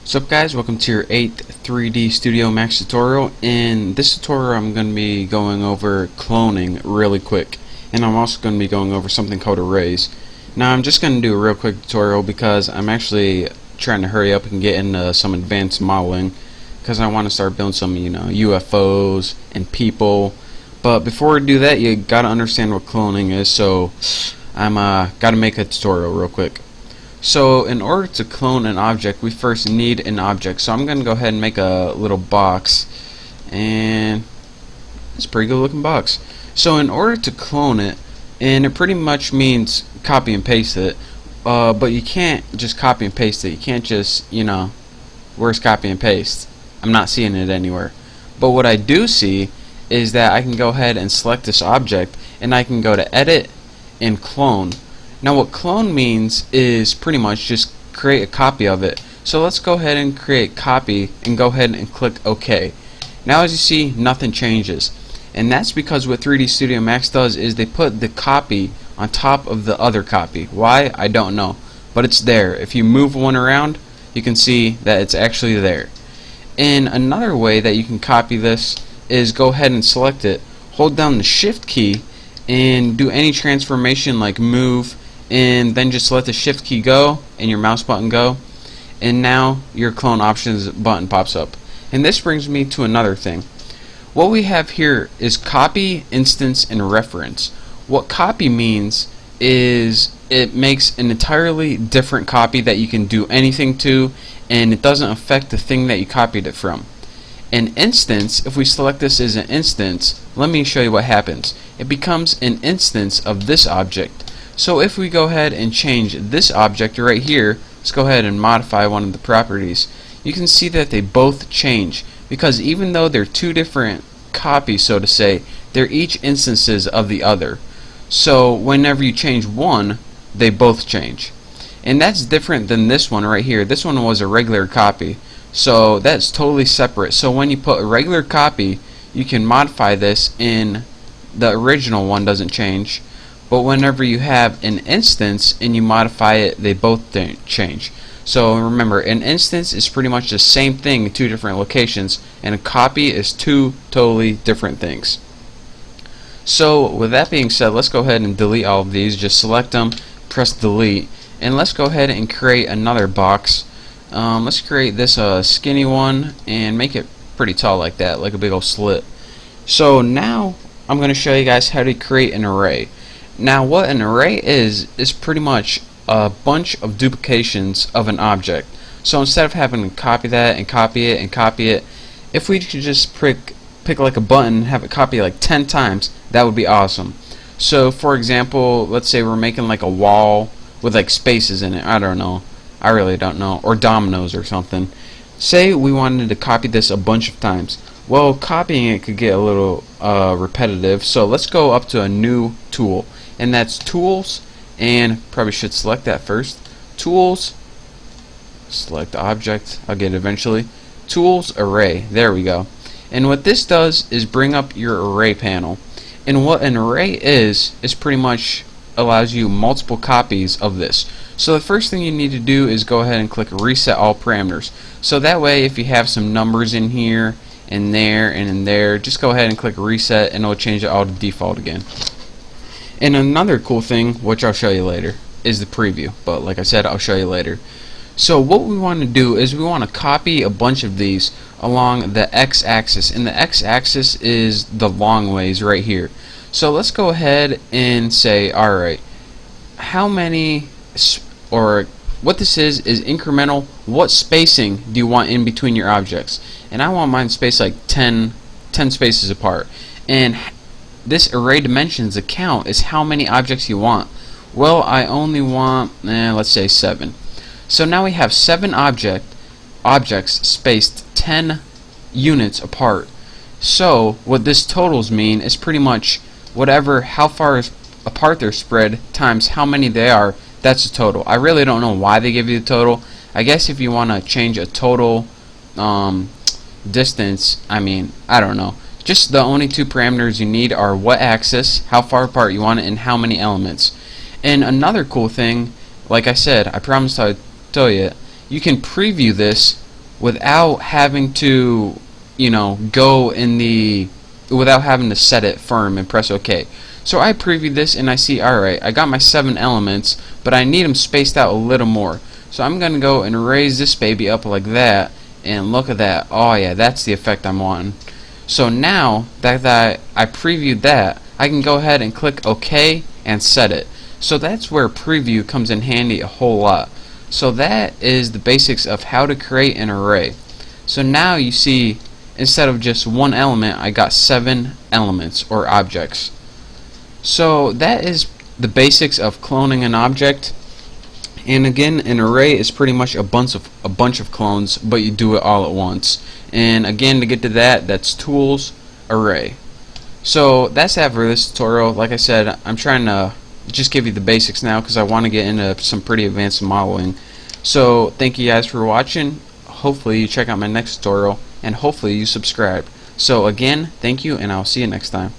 What's up guys, welcome to your 8th 3D Studio Max tutorial. In this tutorial I'm going to be going over cloning really quick, and I'm also going to be going over something called arrays. Now I'm just going to do a real quick tutorial because I'm actually trying to hurry up and get into some advanced modeling because I want to start building some UFOs and people. But before we do that, you got to understand what cloning is, so I'm got to make a tutorial real quick. So in order to clone an object, we first need an object. So I'm going to go ahead and make a little box, and it's a pretty good looking box. So in order to clone it, and it pretty much means copy and paste it, but you can't just copy and paste it. You can't just, where's copy and paste? I'm not seeing it anywhere. But what I do see is that I can go ahead and select this object, and I can go to edit and clone. Now what clone means is pretty much just create a copy of it. So let's go ahead and create copy and go ahead and click OK. Now as you see, nothing changes. And that's because what 3D Studio Max does is they put the copy on top of the other copy. Why? I don't know. But it's there. If you move one around, you can see that it's actually there. And another way that you can copy this is go ahead and select it, hold down the Shift key, and do any transformation like move, and then just let the Shift key go and your mouse button go, and now your clone options button pops up. And this brings me to another thing. What we have here is copy, instance, and reference. What copy means is it makes an entirely different copy that you can do anything to, and it doesn't affect the thing that you copied it from. An instance, if we select this as an instance, let me show you what happens. It becomes an instance of this object. So if we go ahead and change this object right here, let's go ahead and modify one of the properties, you can see that they both change, because even though they're two different copies, so to say, they're each instances of the other. So whenever you change one, they both change. And that's different than this one right here. This one was a regular copy, so that's totally separate. So when you put a regular copy, you can modify this, and the original one doesn't change. But whenever you have an instance and you modify it, they both change. So remember, an instance is pretty much the same thing in two different locations, and a copy is two totally different things. So with that being said, let's go ahead and delete all of these. Just select them, press delete, and let's go ahead and create another box. Let's create this skinny one and make it pretty tall like that, like a big old slit. So now I'm going to show you guys how to create an array. Now what an array is pretty much a bunch of duplications of an object. So instead of having to copy that and copy it and copy it, if we could just pick like a button and have it copy like 10 times, that would be awesome. So for example, let's say we're making like a wall with like spaces in it. I don't know. I really don't know. Or dominoes or something. Say we wanted to copy this a bunch of times. Well, copying it could get a little repetitive, so let's go up to a new tool, and that's Tools, and probably should select that first. Tools, select object, I'll get it eventually. Tools, Array, there we go. And what this does is bring up your array panel. And what an array is pretty much allows you multiple copies of this. So the first thing you need to do is go ahead and click Reset All Parameters. So that way, if you have some numbers in here, in there, and in there, just go ahead and click Reset, and it'll change it all to default again. And another cool thing, which I'll show you later, is the preview. But like I said, I'll show you later. So what we want to do is we want to copy a bunch of these along the x-axis, and the x-axis is the long ways right here. So let's go ahead and say, alright, how many, or what this is incremental. What spacing do you want in between your objects? And I want mine spaced like 10 spaces apart. And this array dimensions, the count, is how many objects you want. Well, I only want, let's say 7. So now we have 7 objects spaced 10 units apart. So what this totals mean is pretty much how far apart they're spread times how many they are. That's the total. I really don't know why they give you the total. I guess if you want to change a total distance, I don't know. Just the only two parameters you need are what axis, how far apart you want it, and how many elements. And another cool thing, like I said, I promised I'd tell you, you can preview this without having to, go in the, without having to set it firm and press OK. So I preview this and I see, alright, I got my 7 elements, but I need them spaced out a little more. So I'm going to go and raise this baby up like that, and look at that. Oh yeah, that's the effect I'm wanting. So now that I previewed that, I can go ahead and click OK and set it. So that's where preview comes in handy a whole lot. So that is the basics of how to create an array. So now you see, instead of just one element, I got 7 elements or objects. So that is the basics of cloning an object. And again, an array is pretty much a bunch of clones, but you do it all at once. And again, to get to that, that's tools, array. So that's that for this tutorial. Like I said, I'm trying to just give you the basics now because I want to get into some pretty advanced modeling. So thank you guys for watching. Hopefully you check out my next tutorial, and hopefully you subscribe. So again, thank you, and I'll see you next time.